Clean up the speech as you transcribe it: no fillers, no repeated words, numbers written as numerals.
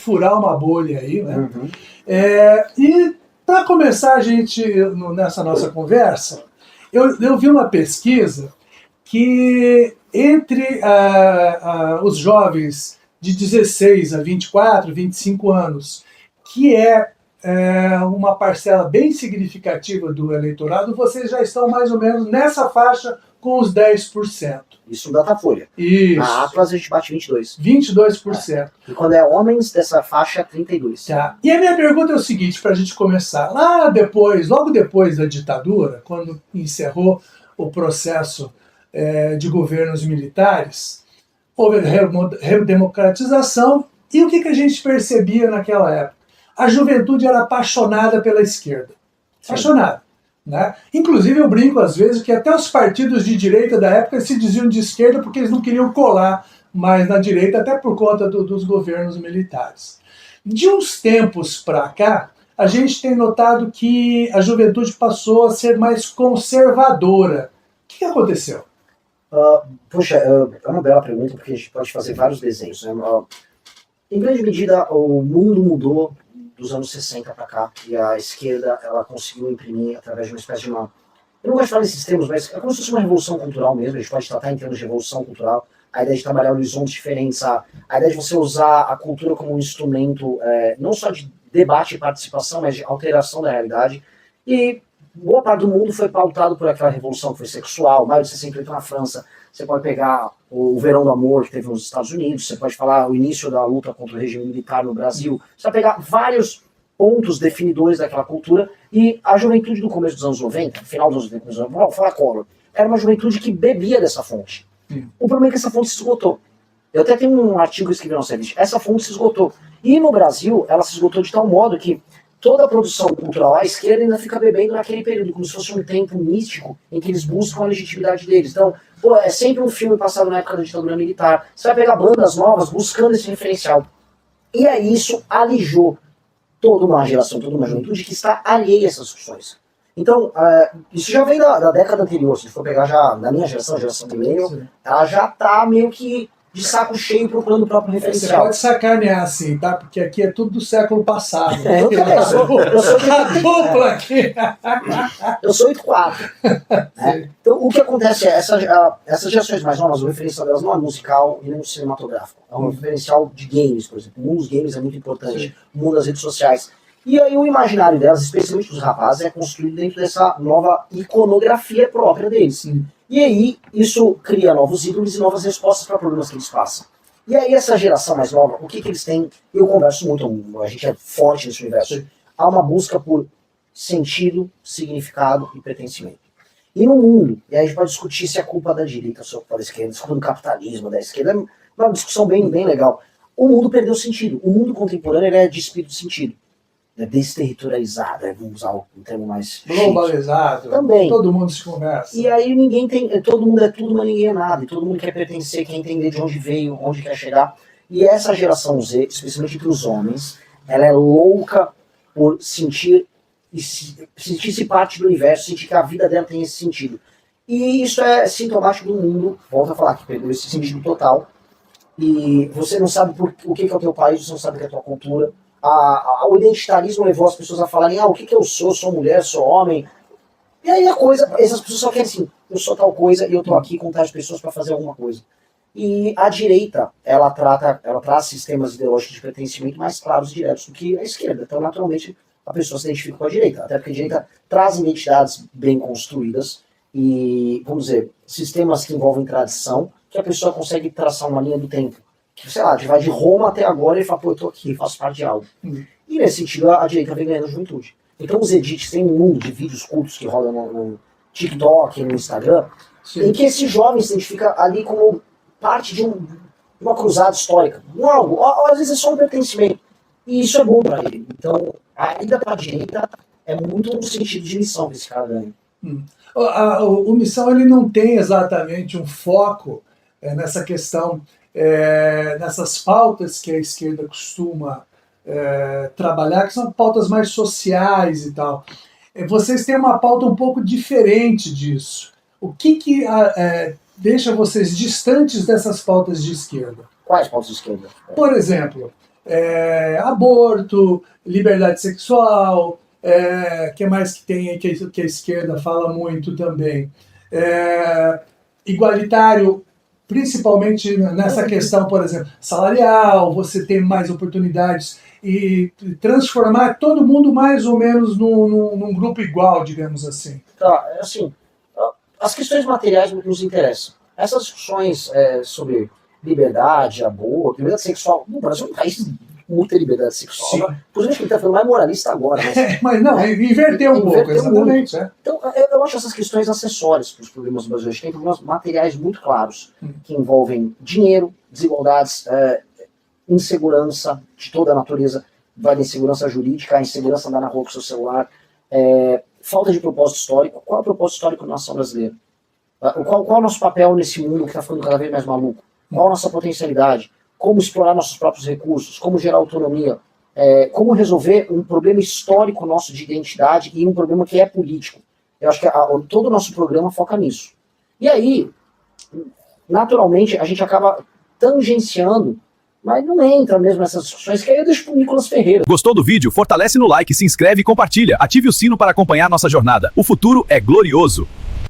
furar uma bolha aí, né? Uhum. E para começar a gente, nessa nossa conversa, eu vi uma pesquisa que entre os jovens de 16 a 24, 25 anos, que é uma parcela bem significativa do eleitorado, vocês já estão mais ou menos nessa faixa com os 10%. Isso no Datafolha. Isso. Na Atlas a gente bate 22%. 22%. E quando é homens dessa faixa, 32%. Tá. E a minha pergunta é o seguinte, para a gente começar. Logo depois da ditadura, quando encerrou o processo de governos militares, houve a redemocratização, e o que a gente percebia naquela época? A juventude era apaixonada pela esquerda. Sim. Apaixonada. Né? Inclusive eu brinco às vezes que até os partidos de direita da época se diziam de esquerda porque eles não queriam colar mais na direita, até por conta dos governos militares. De uns tempos para cá, a gente tem notado que a juventude passou a ser mais conservadora. O que aconteceu? Puxa, é uma bela pergunta, porque a gente pode fazer vários desenhos. Né? Em grande medida, o mundo mudou dos anos 60 para cá, e a esquerda ela conseguiu imprimir através de uma espécie de uma... Eu não gosto de falar desses termos, mas é como se fosse uma revolução cultural mesmo, a gente pode tratar em termos de revolução cultural, a ideia de trabalhar horizontes diferentes, a ideia de você usar a cultura como um instrumento não só de debate e participação, mas de alteração da realidade, e boa parte do mundo foi pautado por aquela revolução que foi sexual, maio de 68 na França. Você pode pegar o Verão do Amor que teve nos Estados Unidos, você pode falar o início da luta contra o regime militar no Brasil, você vai pegar vários pontos definidores daquela cultura, e a juventude do começo dos anos 90, final dos anos 90, vamos falar Collor, era uma juventude que bebia dessa fonte. O problema é que essa fonte se esgotou. Eu até tenho um artigo que escrevi no nosso serviço, essa fonte se esgotou. E no Brasil, ela se esgotou de tal modo que toda a produção cultural à esquerda ainda fica bebendo naquele período, como se fosse um tempo místico em que eles buscam a legitimidade deles. Então, é sempre um filme passado na época da ditadura militar. Você vai pegar bandas novas buscando esse referencial. E aí isso alijou toda uma geração, toda uma juventude que está alheia a essas discussões. Então, isso já vem da década anterior. Se a gente for pegar já na minha geração, a geração do meio, ela já está meio que de saco cheio procurando o próprio referencial. Você pode sacanear assim, tá? Porque aqui é tudo do século passado. Eu sou a dupla aqui. Eu sou 84. Né? Então, o que acontece é, essas gerações mais novas, o referencial delas não é musical e nem cinematográfico. É um referencial de games, por exemplo. O mundo dos games é muito importante. Sim. O mundo das redes sociais. E aí o imaginário delas, especialmente dos rapazes, é construído dentro dessa nova iconografia própria deles. Sim. E aí, isso cria novos ídolos e novas respostas para problemas que eles passam. E aí, essa geração mais nova, o que eles têm? Eu converso muito, a gente é forte nesse universo. Há uma busca por sentido, significado e pertencimento. E no mundo, e aí a gente pode discutir se é culpa da direita ou se é culpa da esquerda, se é culpa do capitalismo, da esquerda, é uma discussão bem legal. O mundo perdeu sentido. O mundo contemporâneo ele é despido de sentido. É desterritorializado, vamos usar um termo mais globalizado, também. Todo mundo se conversa. E aí ninguém tem, todo mundo é tudo, mas ninguém é nada, e todo mundo quer pertencer, quer entender de onde veio, onde quer chegar. E essa geração Z, especialmente para os homens, ela é louca por sentir-se parte do universo, sentir que a vida dela tem esse sentido. E isso é sintomático do mundo, volto a falar, que perdeu esse sentido total. E você não sabe o que é o teu país, você não sabe o que é a tua cultura. O identitarismo levou as pessoas a falarem, o que eu sou mulher, sou homem. E aí essas pessoas só querem assim, eu sou tal coisa e eu tô aqui com tais pessoas para fazer alguma coisa. E a direita, ela traz sistemas ideológicos de pertencimento mais claros e diretos do que a esquerda. Então, naturalmente, a pessoa se identifica com a direita. Até porque a direita traz identidades bem construídas e, vamos dizer, sistemas que envolvem tradição, que a pessoa consegue traçar uma linha do tempo. Que, sei lá, vai de Roma até agora e fala, eu tô aqui, faço parte de algo. E nesse sentido, a direita vem ganhando a juventude. Então os edits tem um mundo de vídeos curtos que rodam no TikTok, no Instagram, em que esse jovem se identifica ali como parte de uma cruzada histórica. Não algo, às vezes é só um pertencimento. E isso é bom para ele. Então, a ida para a direita é muito no sentido de missão que esse cara ganha. O Missão ele não tem exatamente um foco nessa questão, nessas pautas que a esquerda costuma trabalhar, que são pautas mais sociais e tal. Vocês têm uma pauta um pouco diferente disso. O que deixa vocês distantes dessas pautas de esquerda? Quais pautas de esquerda? Por exemplo, aborto, liberdade sexual, que mais que tem aí que a esquerda fala muito também? Igualitário, principalmente nessa questão, por exemplo, salarial, você ter mais oportunidades e transformar todo mundo mais ou menos num grupo igual, digamos assim. Tá, assim, as questões materiais nos interessam. Essas discussões sobre liberdade, aborto, liberdade sexual, no Brasil é um país com muita liberdade sexual. Inclusive, a gente está falando mais moralista agora. Mas não, inverteu um pouco, exatamente. Então, eu acho essas questões acessórias para os problemas do Brasil. A gente tem problemas materiais muito claros, que envolvem dinheiro, desigualdades, insegurança de toda a natureza, vai da insegurança jurídica, a insegurança andar na rua com o seu celular, falta de propósito histórico. Qual é o propósito histórico da nação brasileira? Qual é o nosso papel nesse mundo que está ficando cada vez mais maluco? Qual a nossa potencialidade? Como explorar nossos próprios recursos? Como gerar autonomia? Como resolver um problema histórico nosso de identidade e um problema que é político? Eu acho que todo o nosso programa foca nisso. E aí, naturalmente, a gente acaba tangenciando, mas não entra mesmo nessas discussões, que aí eu deixo pro Nicolas Ferreira. Gostou do vídeo? Fortalece no like, se inscreve e compartilha. Ative o sino para acompanhar nossa jornada. O futuro é glorioso.